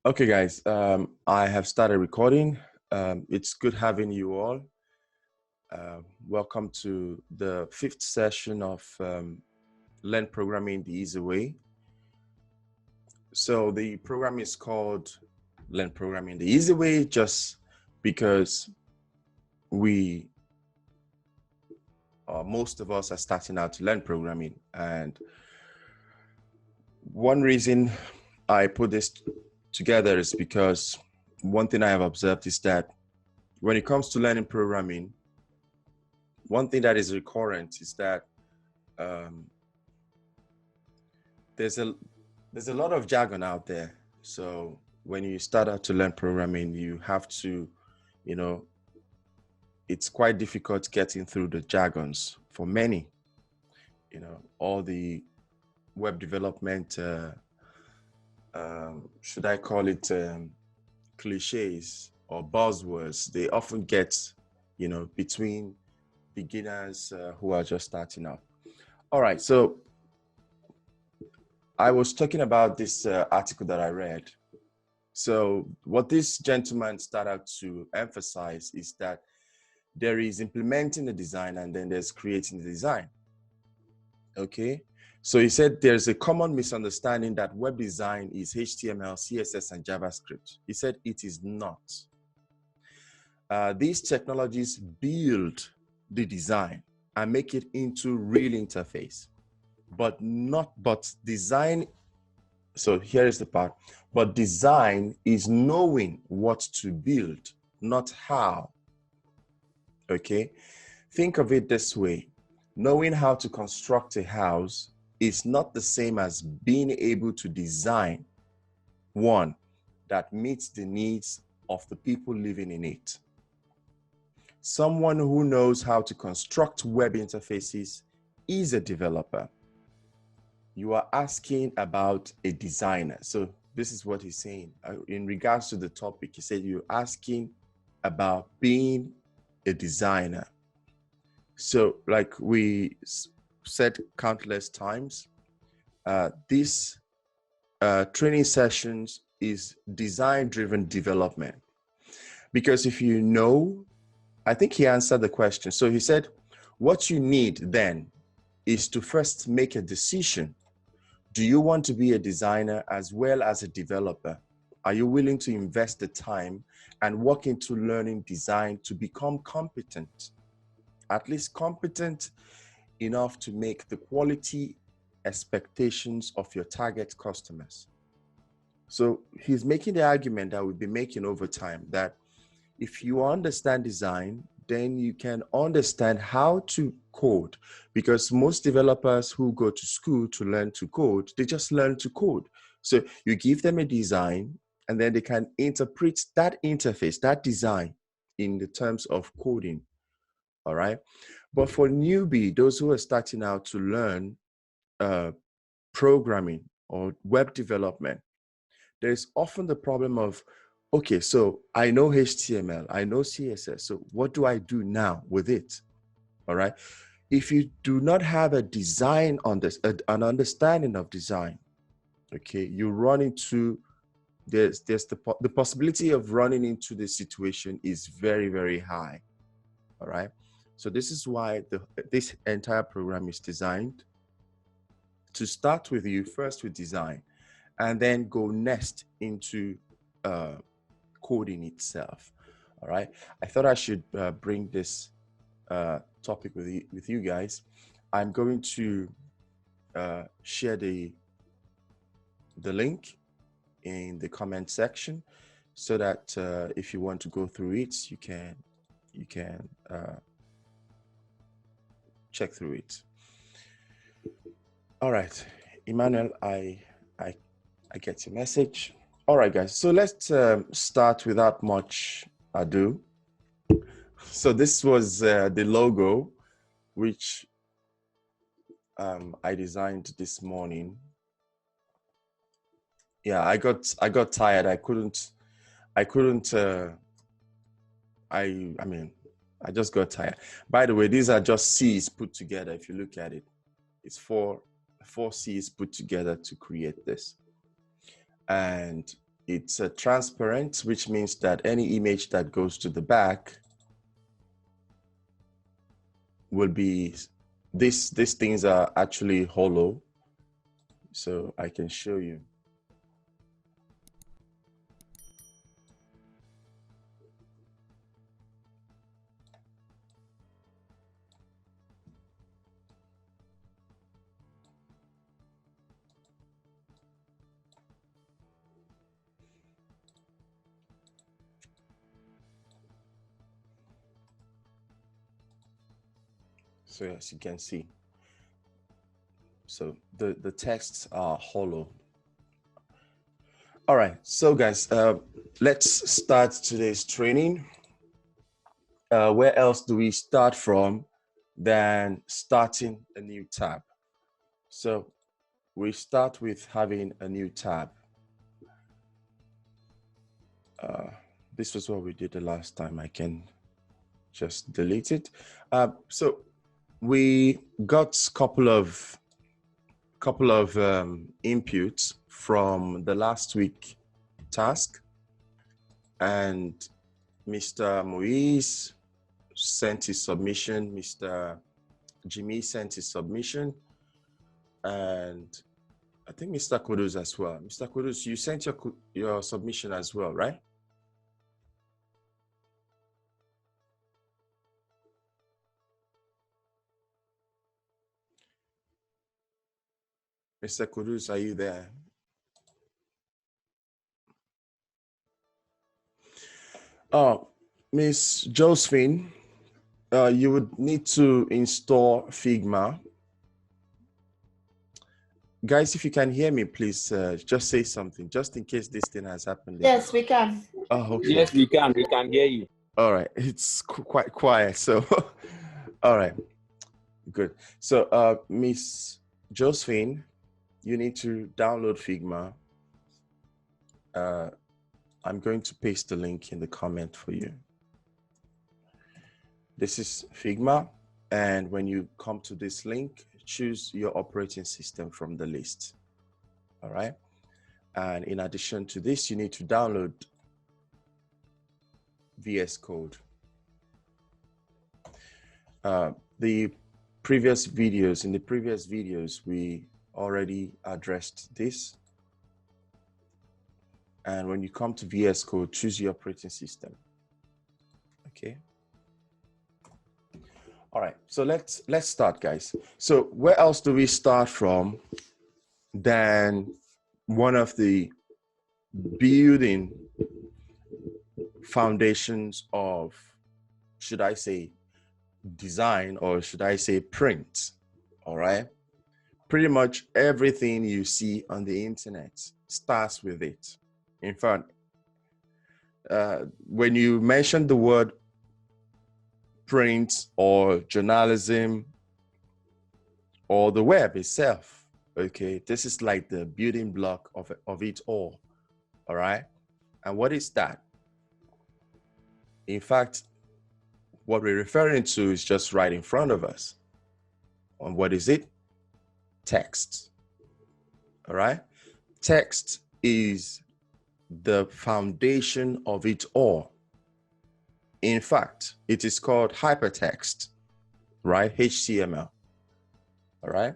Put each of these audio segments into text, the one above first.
Okay, guys, I have started recording. It's good having you all. Welcome to the 5th session of Learn Programming the Easy Way. So the program is called Learn Programming the Easy Way just because most of us are starting out to learn programming. And one reason I put this together is because one thing I have observed is that when it comes to learning programming, one thing that is recurrent is that there's a lot of jargon out there. So when you start out to learn programming, you have to, it's quite difficult getting through the jargons for many. All the web development, should I call it cliches or buzzwords, they often get, between beginners who are just starting out. All right, so I was talking about this article that I read. So what this gentleman started to emphasize is that there is implementing the design and then there's creating the design. Okay, so he said there's a common misunderstanding that web design is HTML, CSS, and JavaScript. He said it is not. These technologies build the design and make it into real interface, but design. So here is the part, but design is knowing what to build, not how. Okay, think of it this way. Knowing how to construct a house is not the same as being able to design one that meets the needs of the people living in it. Someone who knows how to construct web interfaces is a developer. You are asking about a designer. So this is what he's saying. In regards to the topic, he said you're asking about being a designer. So like we said countless times, this training sessions is design-driven development. Because if you know, I think he answered the question. So he said, what you need then is to first make a decision. Do you want to be a designer as well as a developer? Are you willing to invest the time and work into learning design to become competent? At least competent enough to make the quality expectations of your target customers. So he's making the argument that we'll be making over time that if you understand design, then you can understand how to code, because most developers who go to school to learn to code, they just learn to code. So you give them a design and then they can interpret that interface, that design in the terms of coding. All right. But for newbie, those who are starting out to learn programming or web development, there's often the problem of, okay, so I know HTML, I know CSS, so what do I do now with it? All right. If you do not have a design on this, an understanding of design, okay, you run into, there's the possibility of running into this situation is very, very high. All right. So this is why this entire program is designed to start with you first with design and then go next into coding itself. All right. I thought I should bring this topic with you guys. I'm going to share the link in the comment section so that if you want to go through it, you can check through it. All right, Emmanuel, I get your message. All right, guys. So let's start without much ado. So this was the logo, which I designed this morning. Yeah, I got tired. I just got tired. By the way, these are just C's put together. If you look at it, it's four C's put together to create this. And It's a transparent, which means that any image that goes to the back will be, these things are actually hollow. So I can show you. So as you can see, so the texts are hollow. All right, so guys, let's start today's training. Where else do we start from than starting a new tab? So we start with having a new tab. This was what we did the last time. I can just delete it. So we got a couple of inputs from the last week task, and Mr. Moise sent his submission, Mr. Jimmy sent his submission, and I think Mr. Kudus as well. Mr. Kudus, you sent your submission as well, right? Mr. Kudus, are you there? Oh, Miss Josephine, you would need to install Figma. Guys, if you can hear me, please just say something, just in case this thing has happened. Yes, we can. Oh, okay. Yes, we can hear you. All right, it's quite quiet, so all right, good. So Miss Josephine, you need to download Figma. I'm going to paste the link in the comment for you. This is Figma, and when you come to this link, choose your operating system from the list. All right, and in addition to this, you need to download VS Code. In the previous videos, we already addressed this. And when you come to VS Code, choose your operating system. Okay. All right, so let's start, guys. So where else do we start from than one of the building foundations of, should I say, design, or should I say print? All right, pretty much everything you see on the internet starts with it. In fact, when you mention the word print or journalism or the web itself, okay, this is like the building block of it all. All right, and what is that? In fact, what we're referring to is just right in front of us. And what is it? Text. All right, text is the foundation of it all. In fact, it is called hypertext, right? HTML. All right,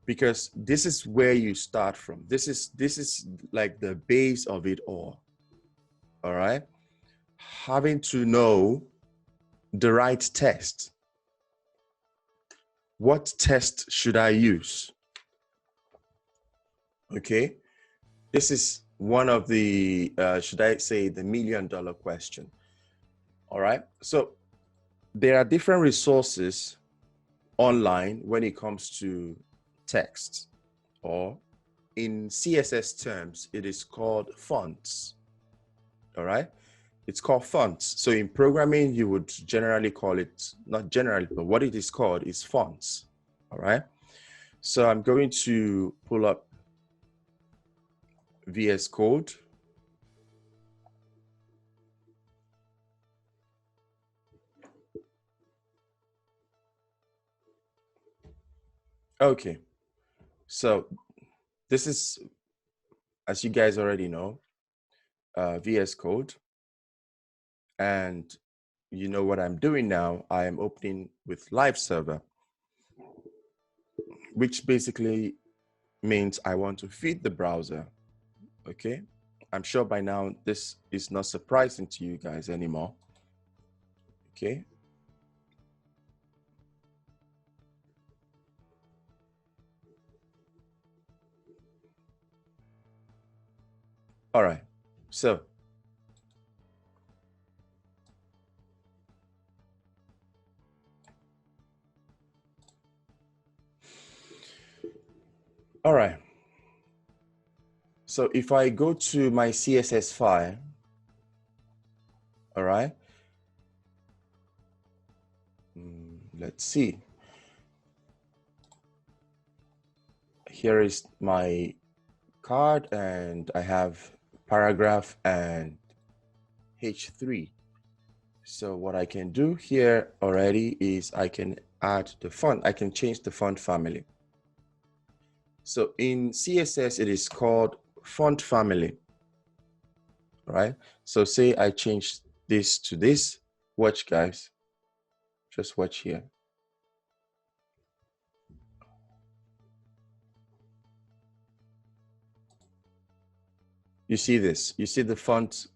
because this is where you start from. This is like the base of it all. All right, having to know the right text. What text should I use? Okay, this is one of the should I say the $1 million question. All right, so there are different resources online when it comes to text, or in CSS terms, it is called fonts. All right, it's called fonts. So in programming, you would generally call it, not generally, but what it is called is fonts. All right, so I'm going to pull up VS Code. Okay, so this is, as you guys already know, VS Code. And you know what I'm doing now? I am opening with live server, which basically means I want to feed the browser. Okay. I'm sure by now this is not surprising to you guys anymore. Okay. All right. So all right. So if I go to my CSS file, all right, let's see. Here is my card and I have paragraph and H3. So what I can do here already is I can add the font. I can change the font family. So in CSS, it is called font family, right? So say I change this to this. Watch, guys. Just watch here. You see this? You see the font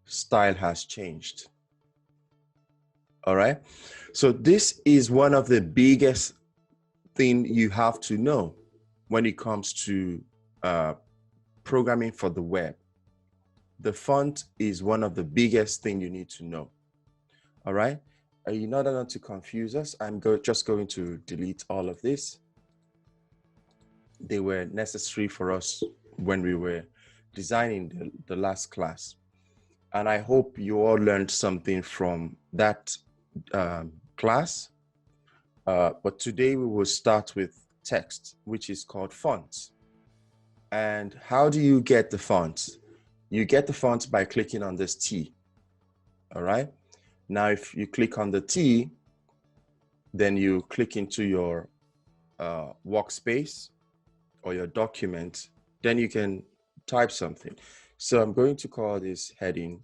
style has changed. All right. So this is one of the biggest thing you have to know when it comes to programming for the web. The font is one of the biggest thing you need to know. All right. In order not to confuse us, I'm just going to delete all of this. They were necessary for us when we were designing the last class. And I hope you all learned something from that class. But today we will start with text, which is called fonts. And how do you get the fonts? You get the fonts by clicking on this T. All right. Now, if you click on the T, then you click into your workspace or your document, then you can type something. So I'm going to call this heading.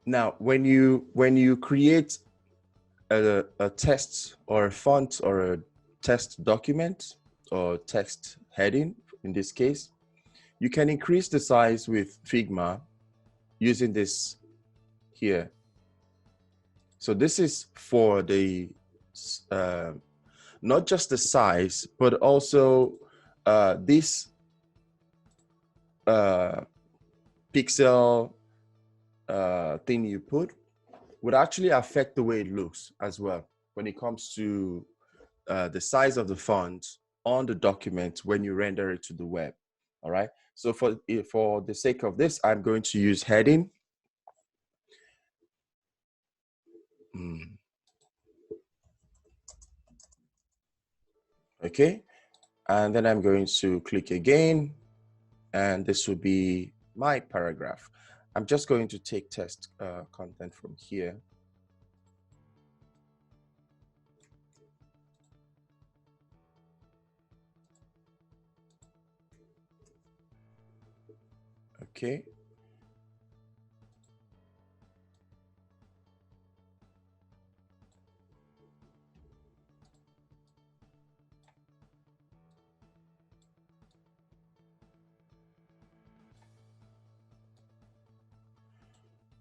Now, when you create a text or a font or a text document or text heading, in this case, you can increase the size with Figma using this here. So this is for the not just the size, but also this pixel thing you put would actually affect the way it looks as well when it comes to the size of the font on the document when you render it to the web. All right. So for the sake of this, I'm going to use heading. Okay. And then I'm going to click again, and this will be my paragraph. I'm just going to take test content from here. Okay.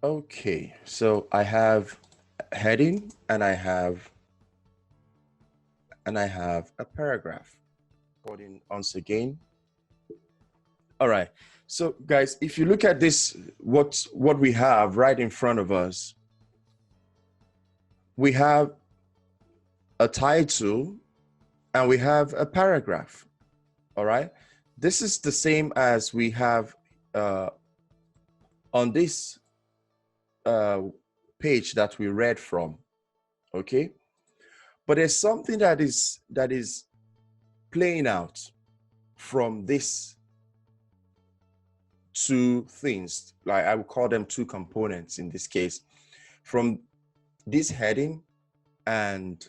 Okay, so I have heading and I have a paragraph. Recording once again. All right. So guys, if you look at this, what we have right in front of us, we have a title and we have a paragraph. All right. This is the same as we have on this page that we read from. Okay. But there's something that is playing out from this two things, like I would call them two components in this case, from this heading and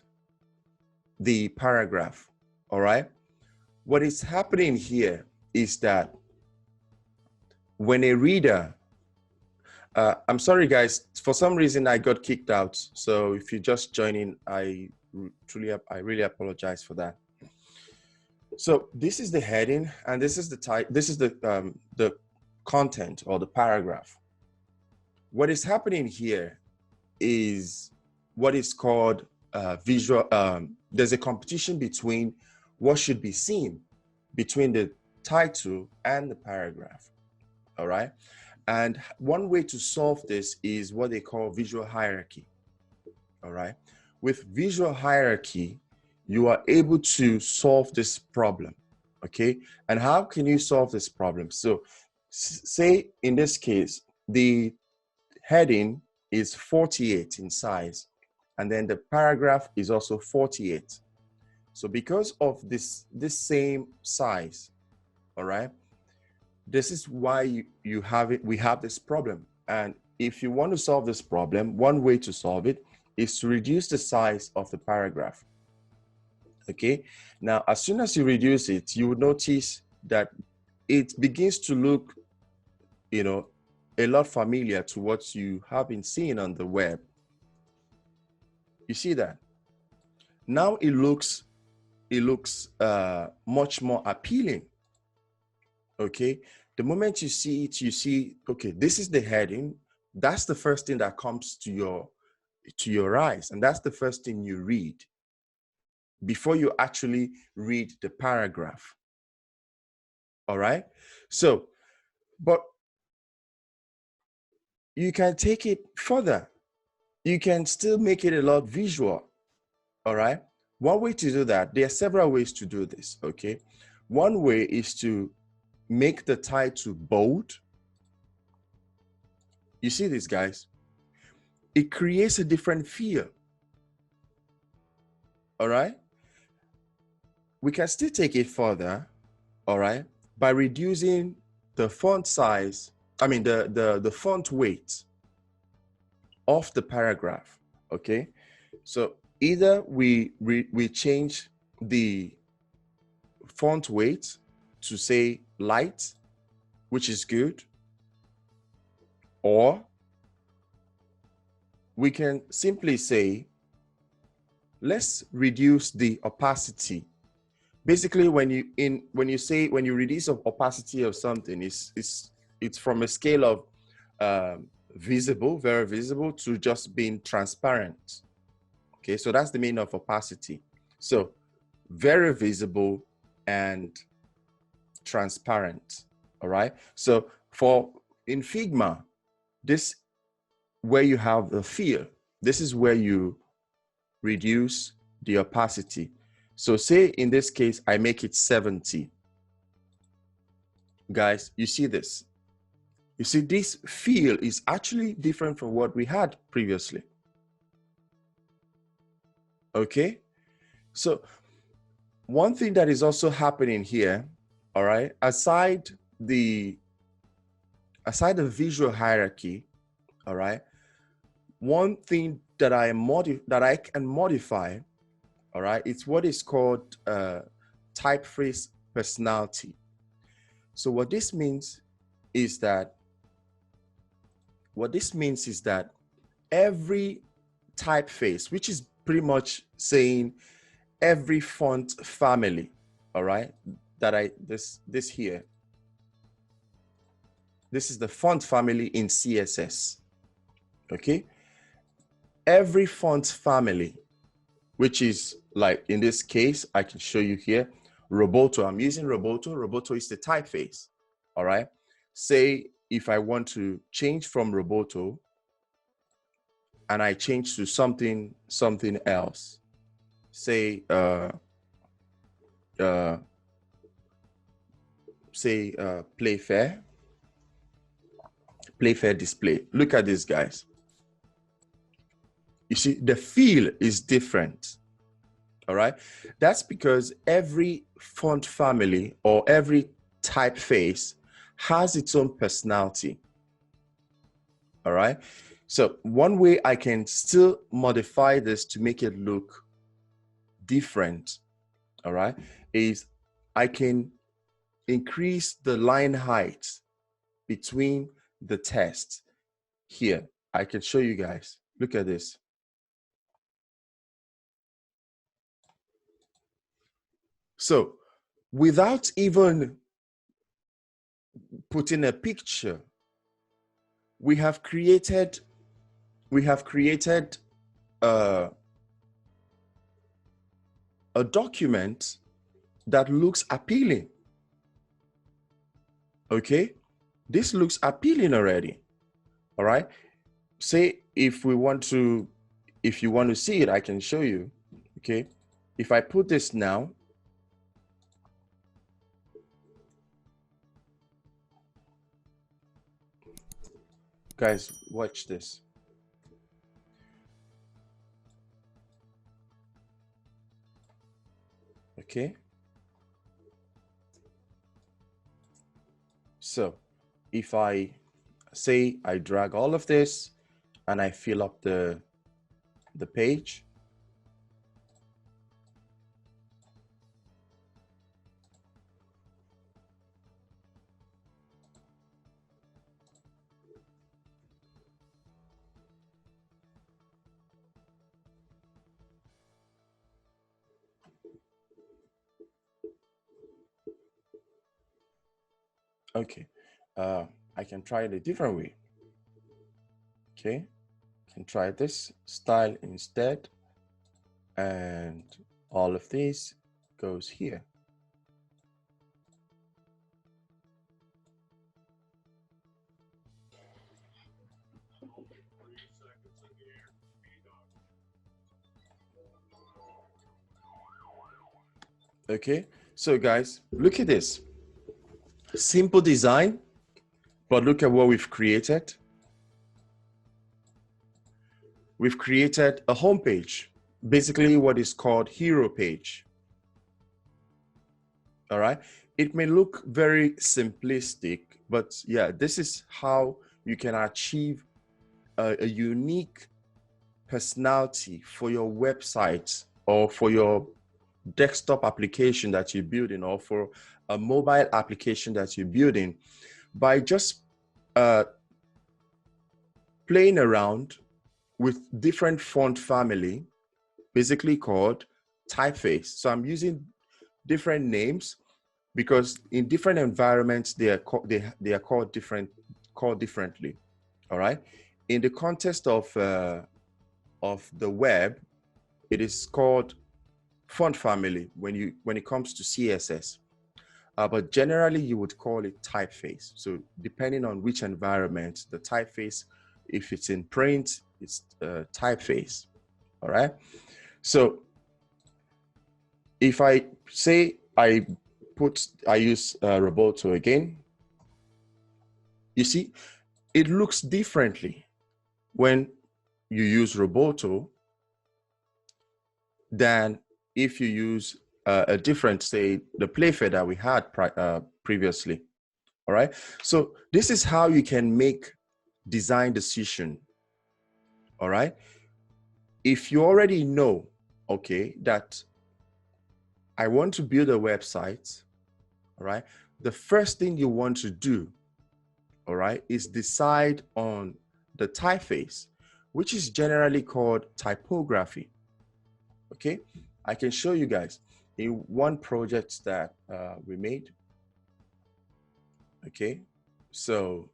the paragraph. All right. What is happening here is that when a reader, I'm sorry guys, for some reason I got kicked out. So if you're just joining, I really apologize for that. So this is the heading, and this is the type. This is the content or the paragraph. What is happening here is what is called visual. There's a competition between what should be seen between the title and the paragraph. All right. And one way to solve this is what they call visual hierarchy. All right. With visual hierarchy, you are able to solve this problem. Okay. And how can you solve this problem? So say in this case, the heading is 48 in size, and then the paragraph is also 48. So because of this same size, all right, this is why you have it. We have this problem. And if you want to solve this problem, one way to solve it is to reduce the size of the paragraph. Okay. Now, as soon as you reduce it, you would notice that it begins to look, you know, a lot familiar to what you have been seeing on the web. You see that? Now it looks much more appealing. Okay. The moment you see it, you see, okay, this is the heading. That's the first thing that comes to your eyes. And that's the first thing you read before you actually read the paragraph. All right. So, but you can take it further. You can still make it a lot visual. All right. One way to do that, there are several ways to do this. Okay. One way is to make the title bold. You see this, guys? It creates a different feel. All right. We can still take it further. All right. By reducing the font size, I mean, the font weight of the paragraph. Okay. So either we change the font weight to say light, which is good, or we can simply say, let's reduce the opacity. Basically, when you reduce the opacity of something, it's from a scale of visible, very visible, to just being transparent. Okay, so that's the meaning of opacity. So very visible and transparent. All right. So in Figma, this where you have the fill, this is where you reduce the opacity. So say in this case, I make it 70. Guys, you see this? You see this fill is actually different from what we had previously. Okay. So one thing that is also happening here, all right, aside the visual hierarchy, all right, one thing that I can modify, all right, it's what is called Typeface Personality. So what this means is that every typeface, which is pretty much saying every font family, all right, this here, this is the font family in CSS. Okay, every font family, which is like in this case, I can show you here, Roboto. I'm using Roboto. Roboto is the typeface. All right. Say if I want to change from Roboto and I change to something else, say Playfair display. Look at this, guys. You see, the feel is different. All right. That's because every font family or every typeface has its own personality. All right. So one way I can still modify this to make it look different, all right, is I can increase the line height between the text. Here, I can show you guys. Look at this. So without even putting a picture, we have created a document that looks appealing. Okay, this looks appealing already. All right, say if you want to see it, I can show you. Okay, if I put this now, guys, watch this. Okay, so if I say I drag all of this and I fill up the page, okay, I can try it a different way. Okay, I can try this style instead, and all of this goes here. Okay, so guys, look at this. Simple design, but look at what we've created. We've created a homepage, basically what is called hero page. All right, it may look very simplistic, but yeah, this is how you can achieve a unique personality for your website or for your desktop application that you're building, or for a mobile application that you're building, by just playing around with different font family, basically called typeface. So I'm using different names because in different environments they are called differently. All right. In the context of the web, it is called font family when it comes to CSS. But generally, you would call it typeface. So depending on which environment, the typeface, if it's in print, it's typeface. All right. So if I say I use Roboto again, you see, it looks differently when you use Roboto than if you use a different, say, the Playfair that we had previously. All right. So this is how you can make design decision. All right. If you already know, okay, that I want to build a website, all right, the first thing you want to do, all right, is decide on the typeface, which is generally called typography. Okay, I can show you guys in one project that we made. Okay, so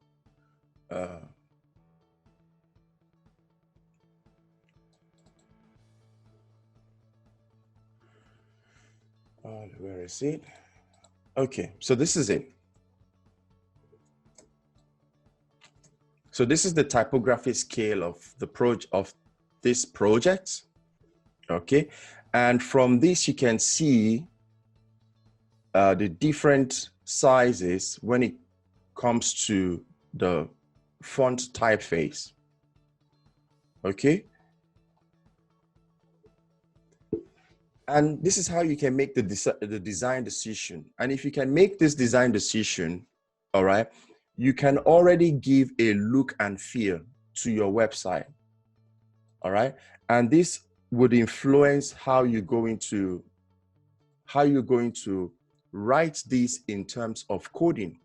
where is it? Okay, so this is it. So this is the typography scale of this project. Okay, and from this you can see the different sizes when it comes to the font typeface. Okay, and this is how you can make the design decision. And if you can make this design decision, all right, you can already give a look and feel to your website. All right, and this would influence how you're going to write these in terms of coding.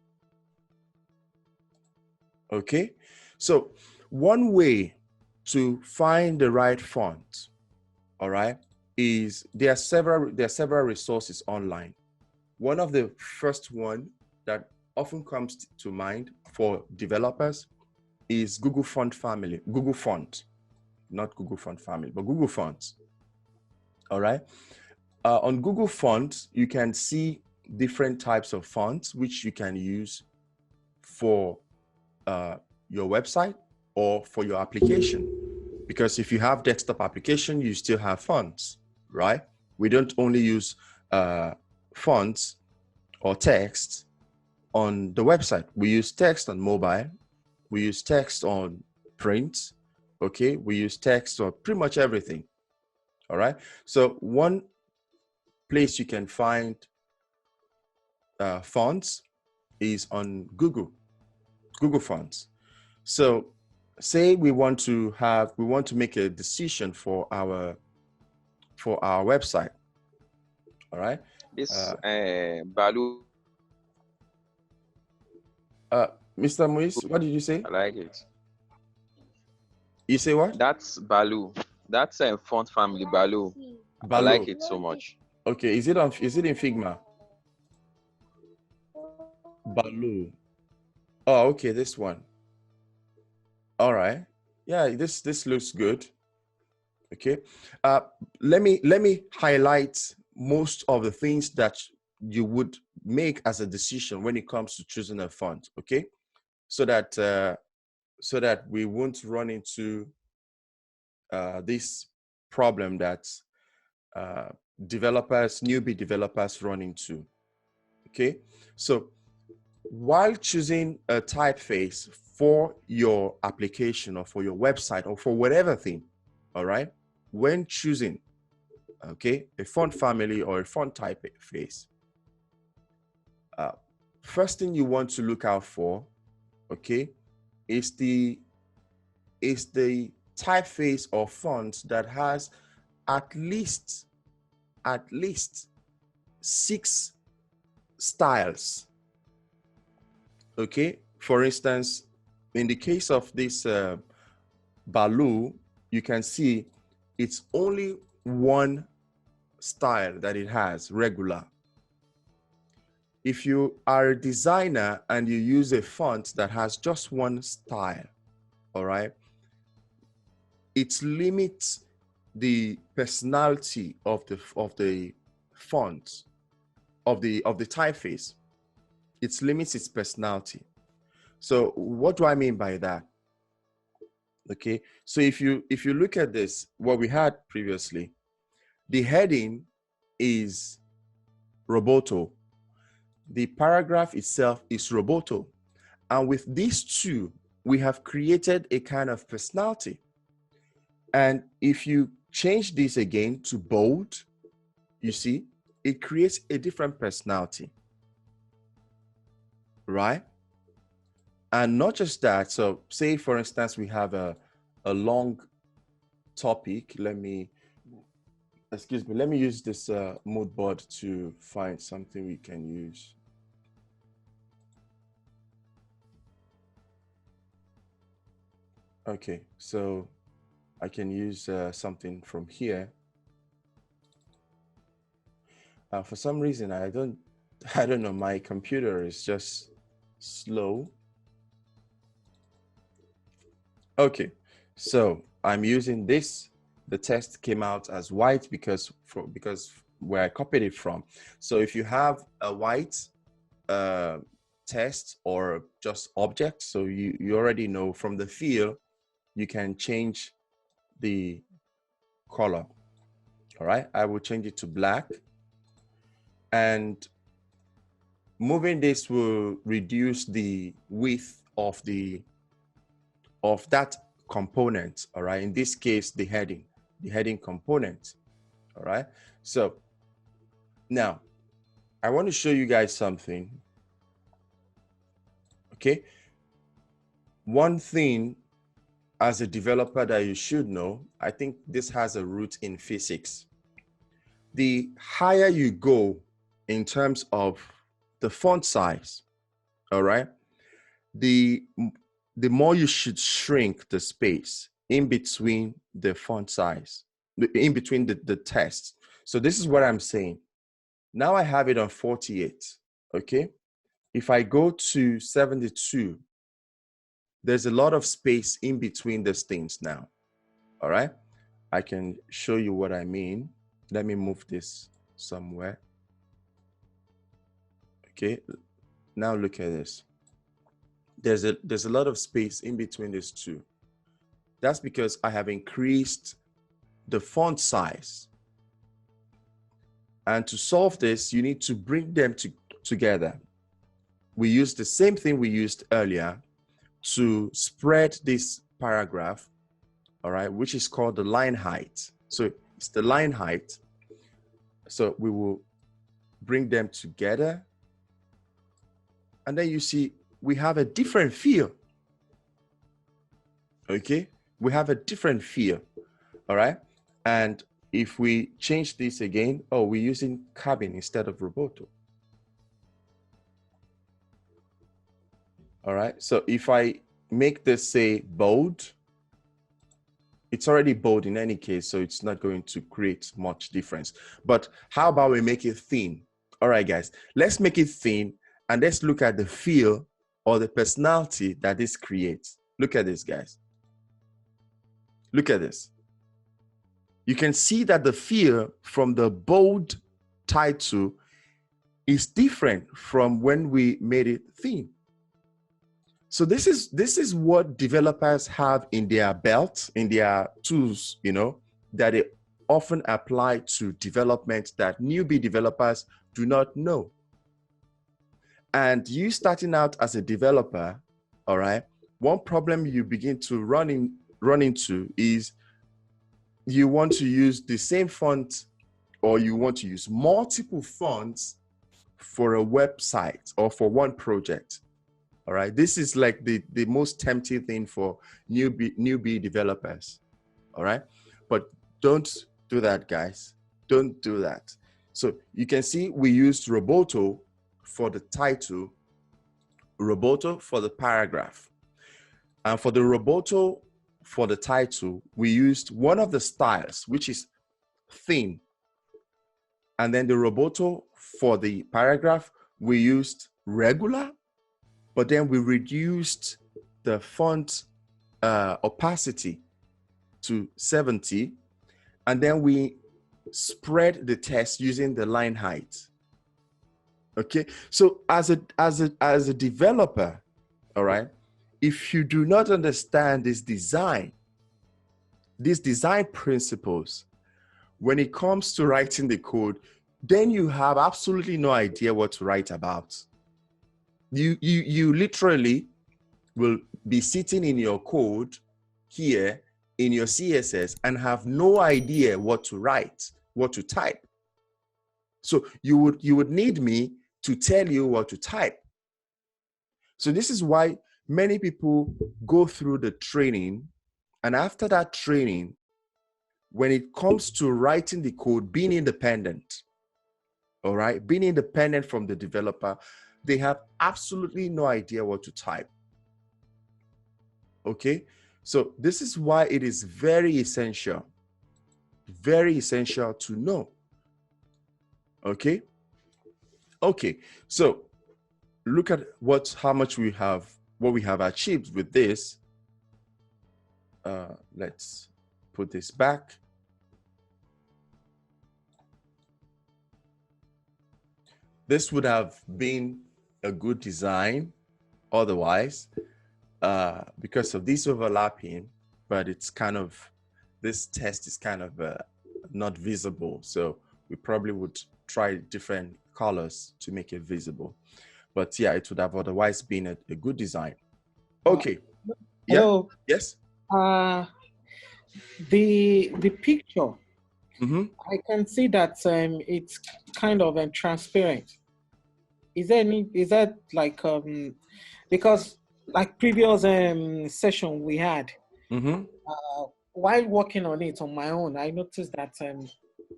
Okay, so one way to find the right font, all right, is there are several resources online. One of the first one that often comes to mind for developers is Google Font Family, Google Font, not Google Font Family, but Google Fonts. All right. On Google Fonts, you can see different types of fonts which you can use for your website or for your application. Because if you have desktop application, you still have fonts, right? We don't only use fonts or text on the website. We use text on mobile. We use text on print. Okay, we use text on pretty much everything. All right. So one place you can find fonts is on Google Fonts. So say we want to make a decision for our website. All right. This Balu, Mr. Moise, what did you say? I like it. You say what? That's Balu. That's a font family, Balu. I like it so much. Okay, is it in Figma? Balu. Oh, okay, this one. All right. Yeah, this looks good. Okay. Let me highlight most of the things that you would make as a decision when it comes to choosing a font. Okay, so that we won't run into this problem that newbie developers run into. Okay, so while choosing a typeface for your application or for your website or for whatever thing, all right, when choosing, okay, a font family or a font typeface, first thing you want to look out for, okay, is the typeface or font that has at least 6 styles. Okay, for instance, in the case of this Balu, you can see it's only one style that it has, regular. If you are a designer and you use a font that has just one style, all right, it limits the personality of the font, of the typeface. It limits its personality. So what do I mean by that? Okay, so if you look at this, what we had previously, the heading is Roboto. The paragraph itself is Roboto. And with these two, we have created a kind of personality. And if you change this again to bold, you see, it creates a different personality, right? And not just that. So say, for instance, we have a long topic. Let me use this mood board to find something we can use. Okay, so I can use something from here. For some reason, I don't know, my computer is just slow. Okay, so I'm using this. The text came out as white because where I copied it from. So if you have a white text or just object, so you already know from the field, you can change the color. All right, I will change it to black, and moving this will reduce the width of that component. All right, in this case, the heading component. All right, so now I want to show you guys something. Okay, one thing as a developer that you should know, I think this has a root in physics. The higher you go in terms of the font size, all right, the more you should shrink the space in between the font size, in between the text. So this is what I'm saying. Now I have it on 48, okay? If I go to 72, there's a lot of space in between these things now, all right? I can show you what I mean. Let me move this somewhere. Okay, now look at this. There's a lot of space in between these two. That's because I have increased the font size. And to solve this, you need to bring them together. We use the same thing we used earlier to spread this paragraph, all right, which is called the line height. So it's the line height. So we will bring them together. And then you see, we have a different feel. Okay, we have a different feel. All right. And if we change this again, oh, we're using cabin instead of roboto. All right. So if I make this say bold, it's already bold in any case, so it's not going to create much difference. But how about we make it thin? All right, guys, let's make it thin and let's look at the feel or the personality that this creates. Look at this, guys. Look at this. You can see that the feel from the bold title is different from when we made it thin. So this is what developers have in their belt, in their tools, you know, that they often apply to development that newbie developers do not know. And you starting out as a developer, all right, one problem you begin to run into is you want to use the same font, or you want to use multiple fonts for a website or for one project. All right, this is like the most tempting thing for newbie developers. All right, but don't do that, guys. Don't do that. So you can see we used roboto for the title, roboto for the paragraph, and for the roboto for the title, we used one of the styles, which is thin, and then the roboto for the paragraph, we used regular. But then we reduced the font opacity to 70, and then we spread the text using the line height. Okay, so as a developer, all right, if you do not understand these design principles, when it comes to writing the code, then you have absolutely no idea what to write about. You literally will be sitting in your code here in your CSS and have no idea what to write, what to type. So you would need me to tell you what to type. So this is why many people go through the training, and after that training, when it comes to writing the code, being independent, all right, being independent from the developer, they have absolutely no idea what to type. Okay, so this is why it is very essential to know. Okay, so look at what we have achieved with this. Let's put this back. This would have been a good design otherwise, because of this overlapping, but it's kind of, this test is kind of not visible. So we probably would try different colors to make it visible. But yeah, it would have otherwise been a good design. Okay. Hello. Yeah. Yes. The picture, Mm-hmm. I can see that it's kind of transparent. Is that like because like previous session we had, Mm-hmm. While working on it on my own, I noticed that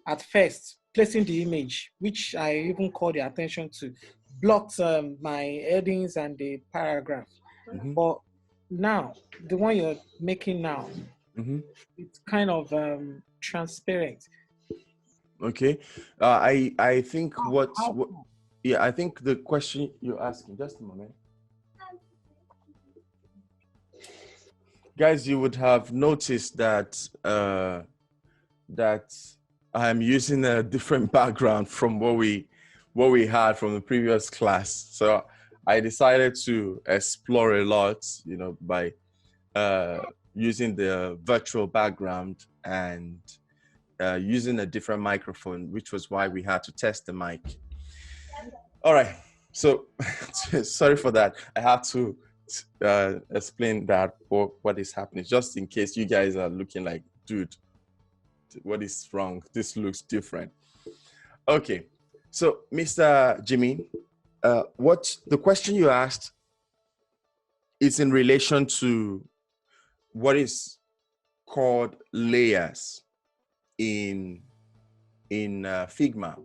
at first, placing the image, which I even called the attention to, blocked my headings and the paragraph. Mm-hmm. But now, the one you're making now, Mm-hmm. it's kind of transparent. Okay. I think How? yeah, I think the question you're asking, just a moment. Guys, you would have noticed that that I'm using a different background from what we had from the previous class. So I decided to explore a lot, by using the virtual background and using a different microphone, which was why we had to test the mic. All right. So sorry for that. I have to explain that for what is happening, just in case you guys are looking like, dude, what is wrong? This looks different. Okay. So, Mr. Jimmy, what the question you asked is in relation to what is called layers in Figma.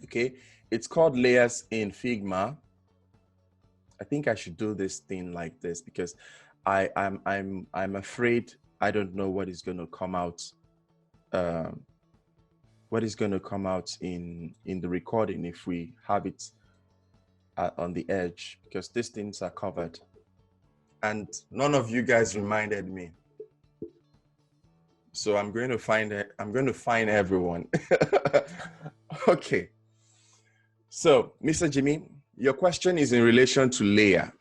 Okay, it's called layers in Figma. I think I should do this thing like this because I'm afraid I don't know what is going to come out. What is going to come out in the recording if we have it on the edge, because these things are covered, and none of you guys reminded me. So I'm going to find it. I'm going to find everyone. Okay. So, Mr. Jimmy, your question is in relation to layer.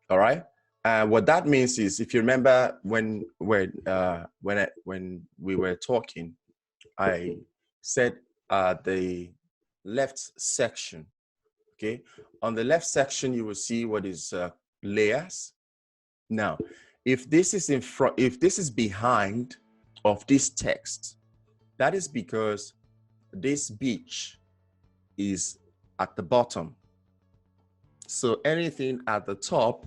All right. What that means is, if you remember when we were talking, I said the left section. Okay. On the left section, you will see what is layers. Now, if this is in front, if this is behind of this text, that is because this beach is at the bottom. So anything at the top,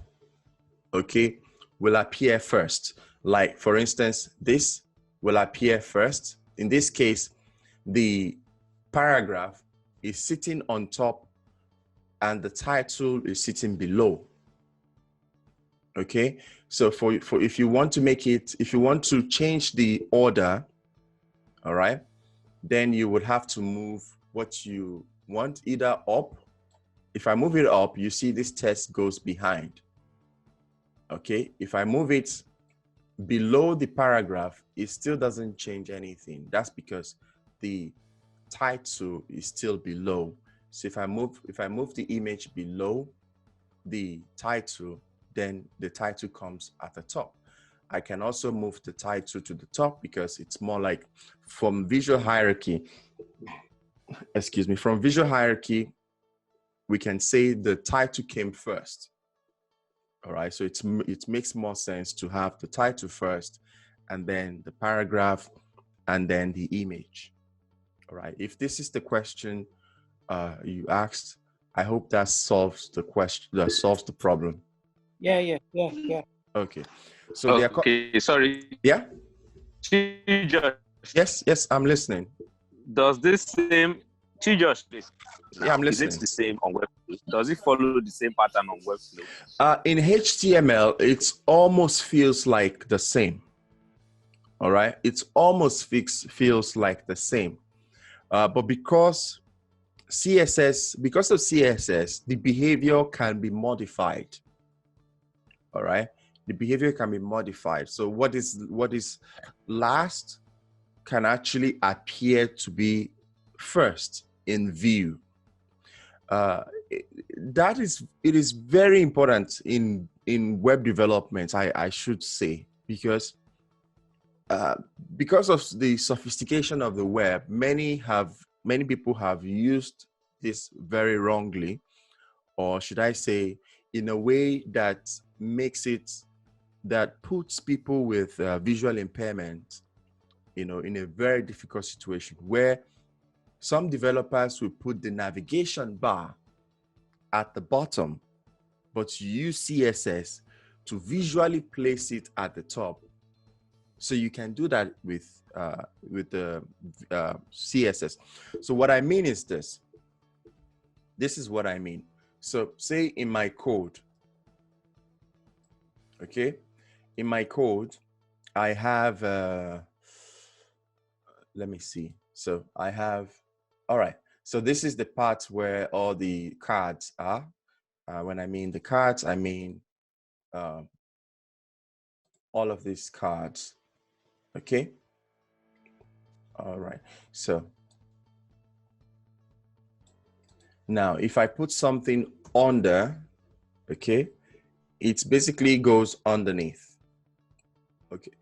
okay, will appear first. Like, for instance, this will appear first. In this case, the paragraph is sitting on top and the title is sitting below. Okay, so for if you want to make it, if you want to change the order, all right, then you would have to move what you want either up. If I move it up, you see this text goes behind. Okay, if I move it below the paragraph, it still doesn't change anything. That's because the title is still below. So if I move the image below the title, then the title comes at the top. I can also move the title to the top because it's more like, from visual hierarchy, from visual hierarchy, we can say the title came first. All right, so it makes more sense to have the title first and then the paragraph and then the image. All right, if this is the question you asked, I hope that solves the question, that solves the problem. Yeah. Okay, so okay, sorry. Yeah. Josh. Yes, I'm listening. Does this same Josh, please? Yeah, I'm listening. Is it the same on Webflow? Does it follow the same pattern on Webflow? In HTML, it almost feels like the same. All right, it almost feels like the same, but because of CSS, the behavior can be modified. All right, the behavior can be modified. So what is last can actually appear to be first in view. It is very important in web development, I should say, because of the sophistication of the web, many people have used this very wrongly, or should I say, in a way that puts people with visual impairment, in a very difficult situation, where some developers will put the navigation bar at the bottom, but you use CSS to visually place it at the top. So you can do that with the CSS. So what I mean is this. This is what I mean. So say in my code, okay, in my code, I have, let me see. So I have, all right. So this is the part where all the cards are. When I mean the cards, I mean all of these cards, okay? All right, so now if I put something under, okay, it basically goes underneath, okay?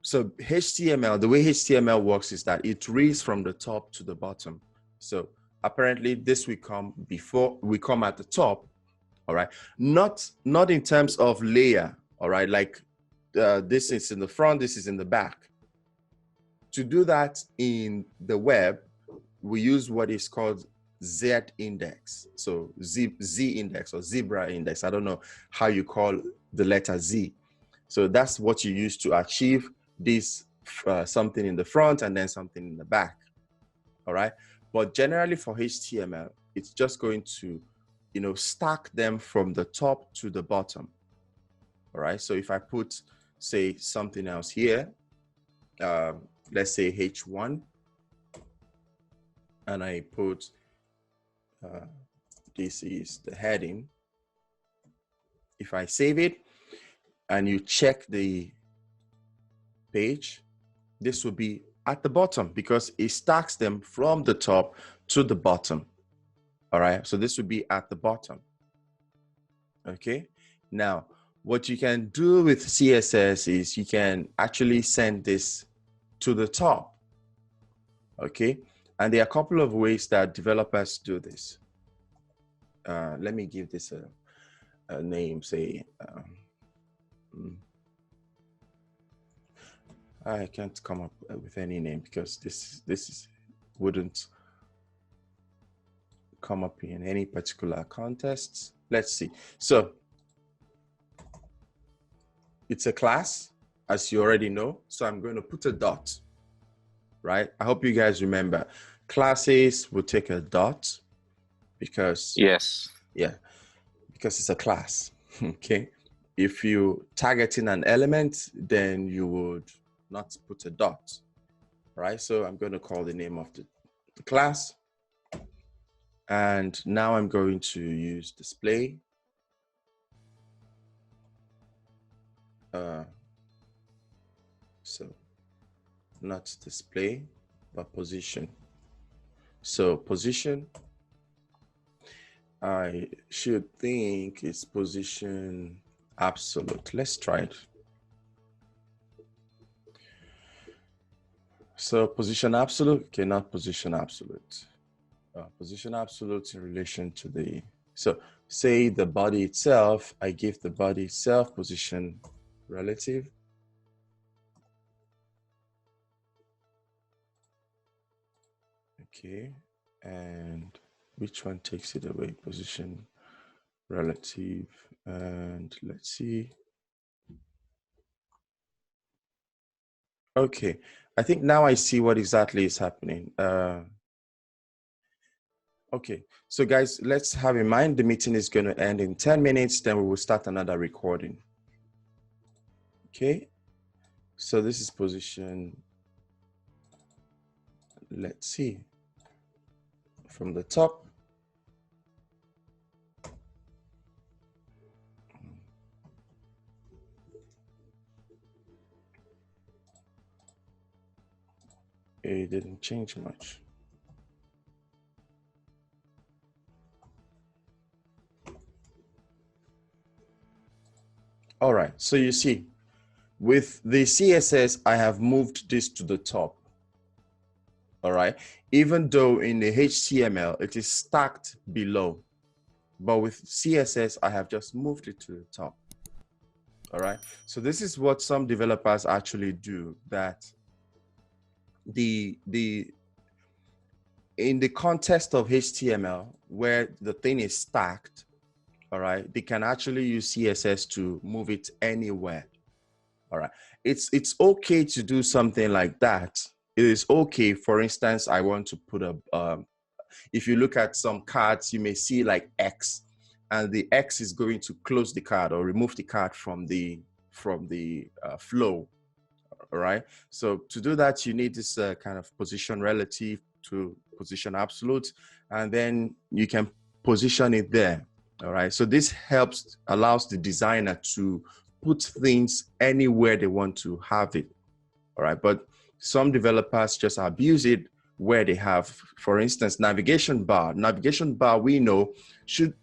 So HTML, the way HTML works is that it reads from the top to the bottom. So apparently this will come before we come at the top, all right? Not in terms of layer, all right? Like this is in the front, this is in the back. To do that in the web, we use what is called Z index. So Z index or zebra index. I don't know how you call the letter Z. So that's what you use to achieve this something in the front and then something in the back. All right. But generally for HTML, it's just going to, you know, stack them from the top to the bottom. All right. So if I put, say, something else here, let's say H1, and I put, this is the heading. If I save it and you check the page, this will be at the bottom because it stacks them from the top to the bottom. All right, so this would be at the bottom. Okay, now what you can do with CSS is you can actually send this to the top. Okay, and there are a couple of ways that developers do this. Let me give this a name, say, I can't come up with any name because this wouldn't come up in any particular context. Let's see. So it's a class, as you already know. So I'm going to put a dot, right? I hope you guys remember. Classes will take a dot because, Yes. yeah, because it's a class, okay? If you targeting an element, then you would not put a dot, right? So I'm going to call the name of the class. And now I'm going to use display. So not display, but position. So position, I should think it's position absolute. Let's try it. So position absolute, okay, not position absolute. Position absolute in relation to the, so say the body itself, I give the body itself position relative. Okay, and which one takes it away? Position relative, and let's see. Okay, I think now I see what exactly is happening. Okay, so guys, let's have in mind the meeting is going to end in 10 minutes, then we will start another recording. Okay, so this is position, let's see, from the top. It didn't change much. All right, so you see, with the CSS, I have moved this to the top. All right, even though in the HTML, it is stacked below, but with CSS, I have just moved it to the top. All right, so this is what some developers actually do, that in the context of HTML, where the thing is stacked, all right, they can actually use CSS to move it anywhere. All right. It's okay to do something like that. It is okay. For instance, I want to put a, if you look at some cards, you may see like X, and the X is going to close the card or remove the card from the flow. All right. So to do that, you need this kind of position relative to position absolute, and then you can position it there. All right. So this allows the designer to put things anywhere they want to have it. All right. But some developers just abuse it where they have, for instance, navigation bar. Navigation bar, we know, should